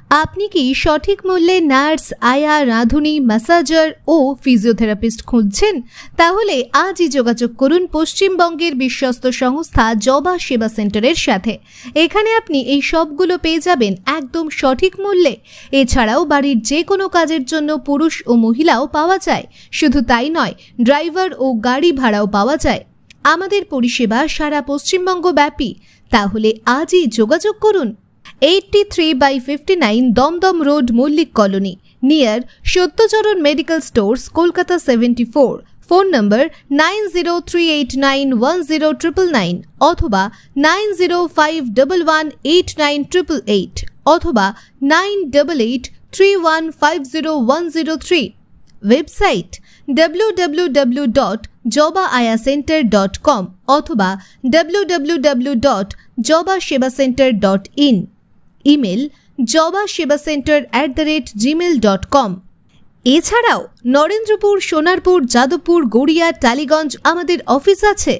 আপনি কি সঠিক মূল্যে নার্স, আয়া, রাঁধুনি, ম্যাসাজার ও ফিজিওথেরাপিস্ট খুঁজছেন? তাহলে আজই যোগাযোগ করুন পশ্চিমবঙ্গের বিশ্বস্ত সংস্থা জবা সেবা সেন্টারের সাথে। এখানে আপনি এই সবগুলো পেয়ে যাবেন একদম সঠিক মূল্যে। এছাড়াও বাড়ির যে কোনো কাজের জন্য পুরুষ ও মহিলাও পাওয়া যায়। শুধু তাই নয়, ড্রাইভার ও গাড়ি ভাড়াও পাওয়া যায়। আমাদের পরিষেবা সারা পশ্চিমবঙ্গ ব্যাপী। তাহলে আজই যোগাযোগ করুন। 83/59 Dum Dum road, Mallick colony, near Satyacharan medical stores, Kolkata 74। Phone number 9038910999 অথবা 9051189888 অথবা 9883150103। ওয়েবসাইট www.jobaayaCenter.com অথবা www.jobasebacenter.in। Email jobasebacenter@gmail.com। এছাড়াও নরেন্দ্রপুর, সোনারপুর, যাদবপুর, গড়িয়া, টালিগঞ্জ আমাদের অফিস আছে।